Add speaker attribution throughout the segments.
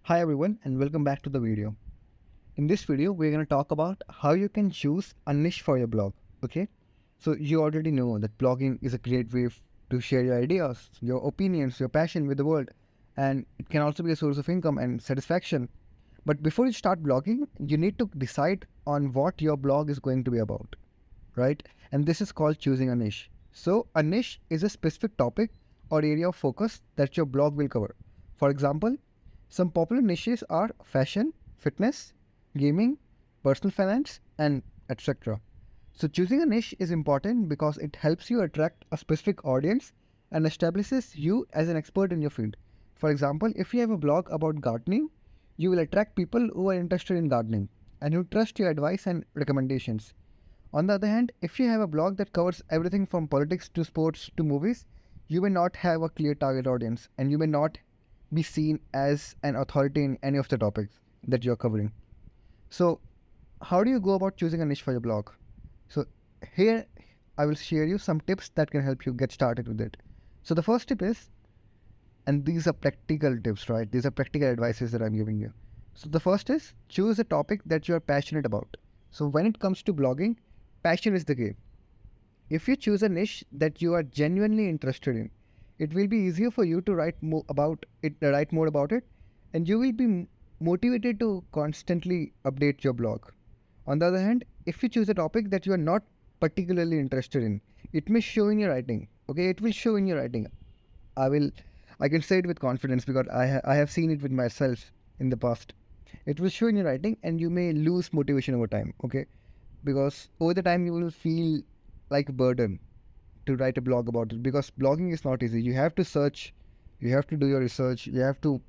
Speaker 1: Hi everyone and welcome back to the video. In this video, we're going to talk about how you can choose a niche for your blog. Okay, so you already know that blogging is a great way to share your ideas, your opinions, your passion with the world, and it can also be a source of income and satisfaction. But before you start blogging, you need to decide on what your blog is going to be about, right? And this is called choosing a niche. So, a niche is a specific topic or area of focus that your blog will cover. For example, some popular niches are fashion, fitness, gaming, personal finance, and etc. So, choosing a niche is important because it helps you attract a specific audience and establishes you as an expert in your field. For example, if you have a blog about gardening, you will attract people who are interested in gardening and who trust your advice and recommendations. On the other hand, if you have a blog that covers everything from politics to sports to movies, you may not have a clear target audience and you may not be seen as an authority in any of the topics that you're covering. So, how do you go about choosing a niche for your blog? So, here I will share you some tips that can help you get started with it. So, the first tip is, and these are practical tips, right? These are practical advices that I'm giving you. So, the first is choose a topic that you are passionate about. So, when it comes to blogging, passion is the key. If you choose a niche that you are genuinely interested in, it will be easier for you to write more about it, and you will be motivated to constantly update your blog. On the other hand, if you choose a topic that you are not particularly interested in, it may show in your writing. Okay, it will show in your writing. I will, I can say it with confidence because I have seen it with myself in the past. It will show in your writing, and you may lose motivation over time. Okay, because over the time you will feel like a burden to write a blog about it, because blogging is not easy. You have to search, you have to do your research, you have to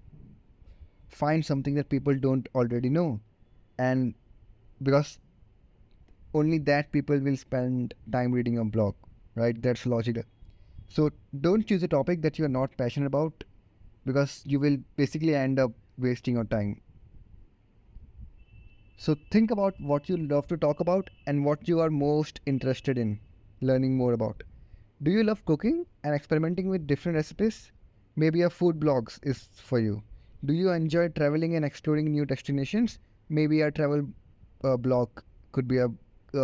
Speaker 1: find something that people don't already know, and because only that people will spend time reading a blog, right? That's logical. So don't choose a topic that you are not passionate about, because you will basically end up wasting your time. So think about what you love to talk about and what you are most interested in learning more about. Do you love cooking and experimenting with different recipes? Maybe a food blogs is for you. Do you enjoy traveling and exploring new destinations? Maybe a travel blog could be a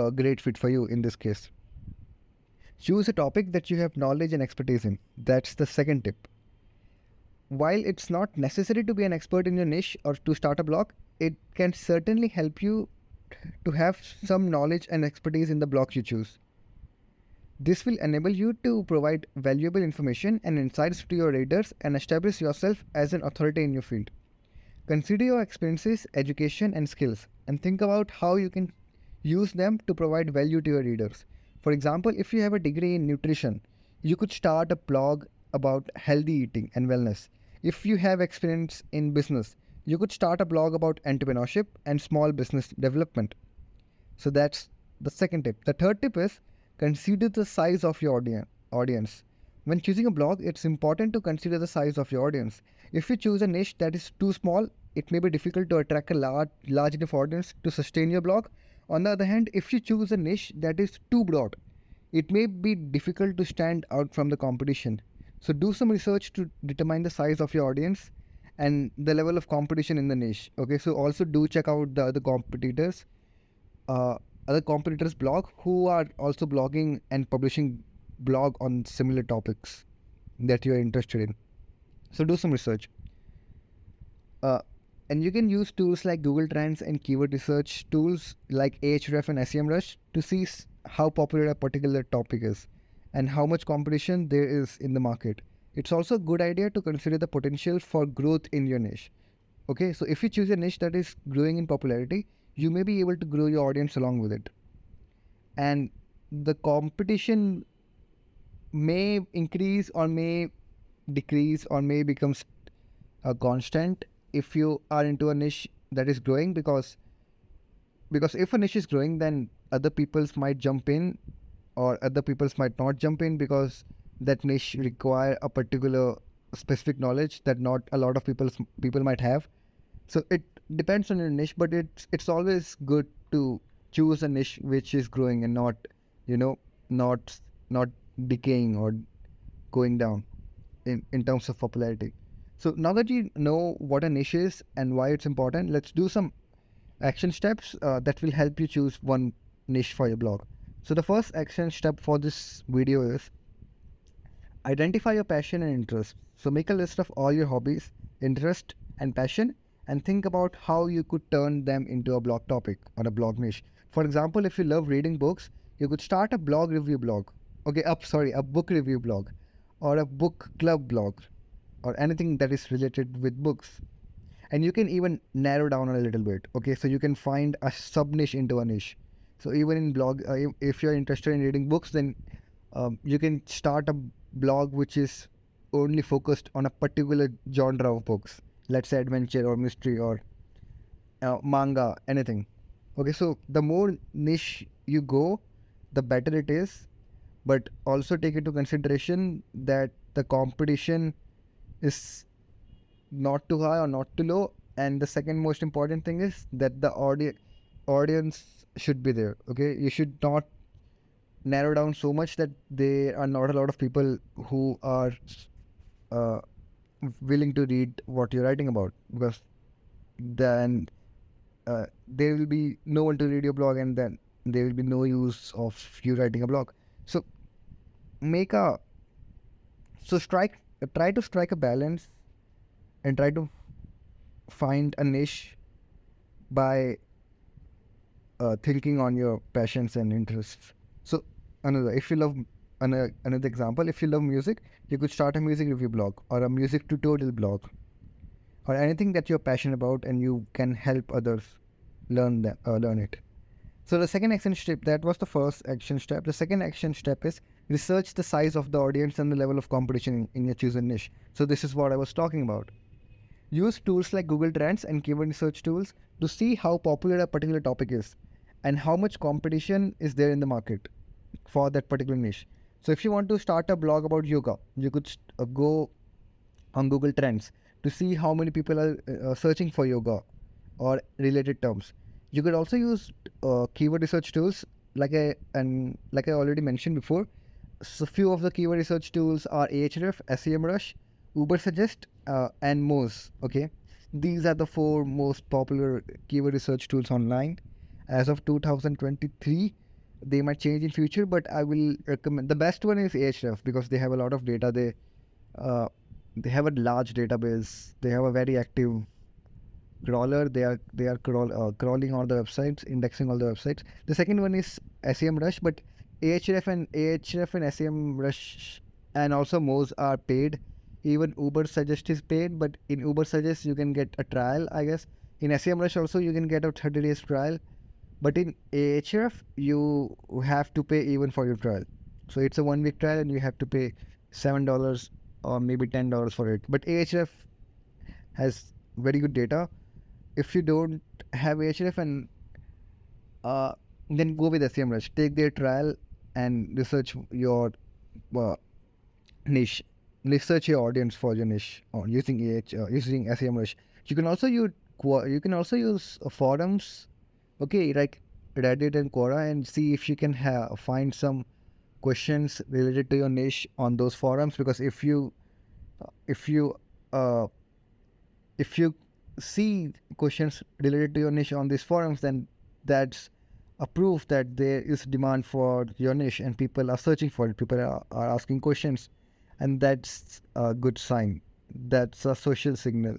Speaker 1: great fit for you in this case. Choose a topic that you have knowledge and expertise in. That's the second tip. While it's not necessary to be an expert in your niche or to start a blog, it can certainly help you to have some knowledge and expertise in the blog you choose. This will enable you to provide valuable information and insights to your readers and establish yourself as an authority in your field. Consider your experiences, education, and skills, and think about how you can use them to provide value to your readers. For example, if you have a degree in nutrition, you could start a blog about healthy eating and wellness. If you have experience in business, you could start a blog about entrepreneurship and small business development. So that's the second tip. The third tip is consider the size of your audience. When choosing a blog, it's important to consider the size of your audience. If you choose a niche that is too small, it may be difficult to attract a large enough audience to sustain your blog. On the other hand, if you choose a niche that is too broad, it may be difficult to stand out from the competition. So do some research to determine the size of your audience and the level of competition in the niche. Okay, so also do check out the uh, other competitors blog who are also blogging and publishing blog on similar topics that you are interested in. So do some research. uh, and you can use tools like Google Trends and keyword research tools like Ahref and SEMrush to see how popular a particular topic is and how much competition there is in the market. It's also a good idea to consider the potential for growth in your niche. Okay, so if you choose a niche that is growing in popularity, you may be able to grow your audience along with it. And the competition may increase or may decrease or may becomes a constant if you are into a niche that is growing, because if a niche is growing, then other peoples might jump in or other peoples might not jump in, because that niche require a particular specific knowledge that not a lot of people might have. So it depends on your niche, but it's always good to choose a niche which is growing and not, you know, not decaying or going down in terms of popularity. So now that you know what a niche is and why it's important, let's do some action steps that will help you choose one niche for your blog. So the first action step for this video is identify your passion and interest. So make a list of all your hobbies, interest, and passion, and think about how you could turn them into a blog topic or a blog niche. For example, if you love reading books, you could start a blog review blog. Okay, a book review blog, or a book club blog, or anything that is related with books. And you can even narrow down a little bit. Okay, so you can find a sub niche into a niche. So even in blog, if you're interested in reading books, then you can start a blog which is only focused on a particular genre of books, let's say adventure or mystery or manga, anything. Okay, so the more niche you go, the better it is, but also take into consideration that the competition is not too high or not too low. And the second most important thing is that the audience should be there. Okay, you should not narrow down so much that there are not a lot of people who are uh, willing to read what you're writing about, because then there will be no one to read your blog, and then there will be no use of you writing a blog. So make a so strike try to strike a balance and try to find a niche by thinking on your passions and interests. So if you love another example, if you love music, you could start a music review blog or a music tutorial blog or anything that you're passionate about and you can help others learn it. So the second action step, that was the first action step. The second action step is research the size of the audience and the level of competition in your chosen niche. So this is what I was talking about. Use tools like Google Trends and keyword research tools to see how popular a particular topic is and how much competition is there in the market for that particular niche. So if you want to start a blog about yoga, you could go on Google Trends to see how many people are searching for yoga or related terms. You could also use keyword research tools like I already mentioned before. So few of the keyword research tools are Ahref, SEMrush, Ubersuggest, and Moz. Okay, these are the four most popular keyword research tools online. As of 2023, they might change in future, but I will recommend the best one is Ahref because they have a lot of data. They have a large database. They have a very active crawler. They are crawling all the websites, indexing all the websites. The second one is SEMrush, but Ahref and SEMrush and also Moz are paid. Even Ubersuggest is paid, but in Ubersuggest you can get a trial, I guess. In SEMrush also you can get a 30 days trial, but in Ahref you have to pay even for your trial. So it's a 1 week trial and you have to pay $7 or maybe $10 for it. But Ahref has very good data. If you don't have Ahref, and then go with SEMrush. Take their trial and research your uh, niche. Research your audience for your niche or using using SEMrush. You can also use forums, okay, like Reddit and Quora, and see if you can find some questions related to your niche on those forums. Because if you uh, if you see questions related to your niche on these forums, then that's a proof that there is demand for your niche and people are searching for it. People are asking questions, and that's a good sign. That's a social signal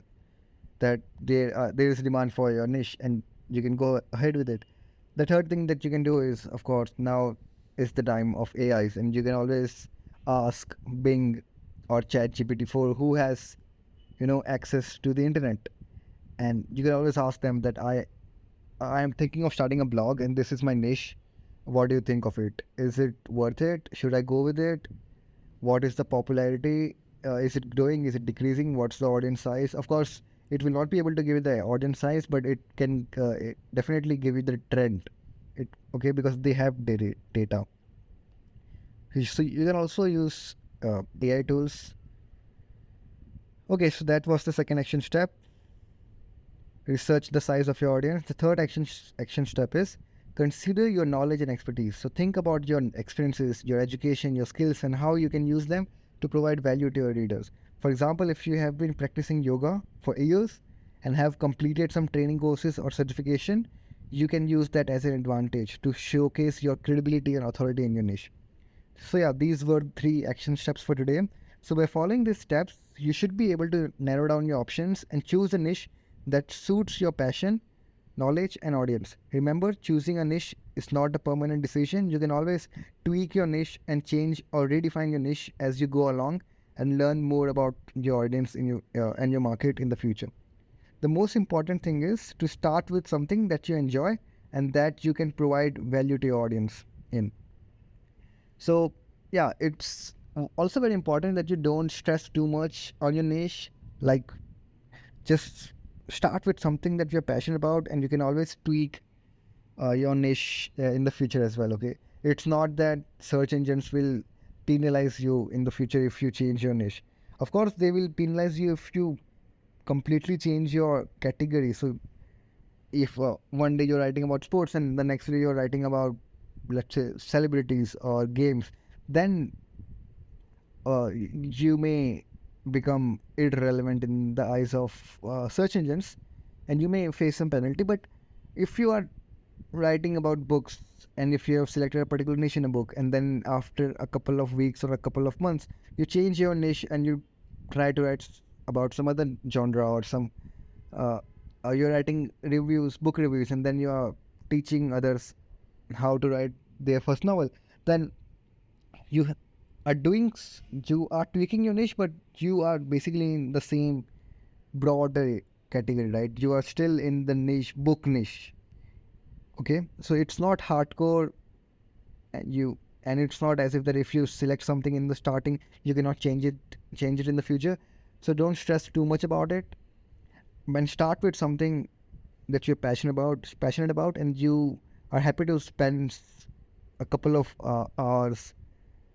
Speaker 1: that there is demand for your niche and you can go ahead with it. The third thing that you can do is, of course, now is the time of AIs, and you can always ask Bing or ChatGPT for who has access to the internet, and you can always ask them that I am thinking of starting a blog and this is my niche. What do you think of it? Is it worth it? Should I go with it? What is the popularity? Is it growing? Is it decreasing? What's the audience size? Of course, it will not be able to give you the audience size, but it can definitely give you the trend. Okay, because they have data. So you can also use AI tools. Okay, so that was the second action step. Research the size of your audience. The third action step is consider your knowledge and expertise. So think about your experiences, your education, your skills, and how you can use them to provide value to your readers. For example, if you have been practicing yoga for years and have completed some training courses or certification, you can use that as an advantage to showcase your credibility and authority in your niche. So yeah, these were 3 action steps for today. So by following these steps, you should be able to narrow down your options and choose a niche that suits your passion, knowledge, and audience. Remember, choosing a niche is not a permanent decision. You can always tweak your niche and change or redefine your niche as you go along and learn more about your audience in and your market in the future. The most important thing is to start with something that you enjoy and that you can provide value to your audience in. So yeah, it's also very important that you don't stress too much on your niche. Like, just start with something that you're passionate about, and you can always tweak your niche in the future as well. Okay, it's not that search engines will penalize you in the future if you change your niche. Of course, they will penalize you if you completely change your category. So if one day you're writing about sports and the next day you're writing about, let's say, celebrities or games, then you may become irrelevant in the eyes of search engines, and you may face some penalty. But if you are writing about books, and if you have selected a particular niche in a book, and then after a couple of weeks or a couple of months you change your niche and you try to write about some other genre, or some uh, you're writing book reviews, and then you are teaching others how to write their first novel, then you you are tweaking your niche, but you are basically in the same broader category, right? You are still in the book niche. Okay, so it's not hardcore, and it's not as if that if you select something in the starting, you cannot change it in the future. So don't stress too much about it. And start with something that you're passionate about, and you are happy to spend a couple of hours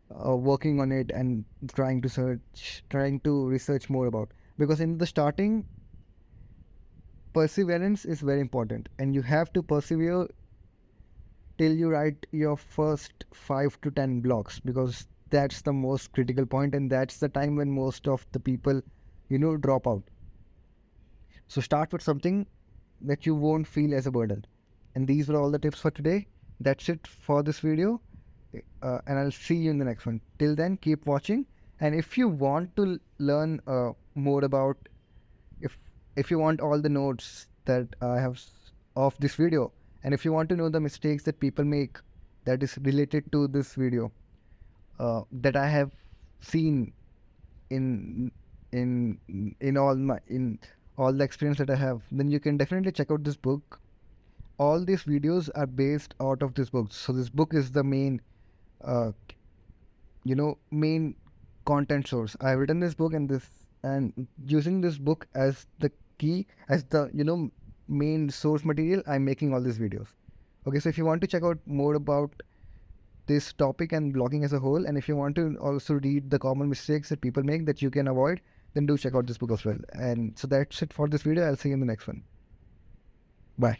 Speaker 1: working on it and trying to research more about. Because in the starting, perseverance is very important, and you have to persevere till you write your first 5 to 10 blocks, because that's the most critical point, and that's the time when most of the people drop out. So start with something that you won't feel as a burden. And these were all the tips for today. That's it for this video, and I'll see you in the next one. Till then, keep watching. And if you want to learn more about, if if you want all the notes that I have of this video, and if you want to know the mistakes that people make that is related to this video, that I have seen in in all the experience that I have, then you can definitely check out this book. All these videos are based out of this book. So this book is the main uh, main content source. I've written this book, and using this book as the key, as the main source material, I'm making all these videos. Okay, so if you want to check out more about this topic and blogging as a whole, and if you want to also read the common mistakes that people make that you can avoid, then do check out this book as well. And so that's it for this video. I'll see you in the next one. Bye.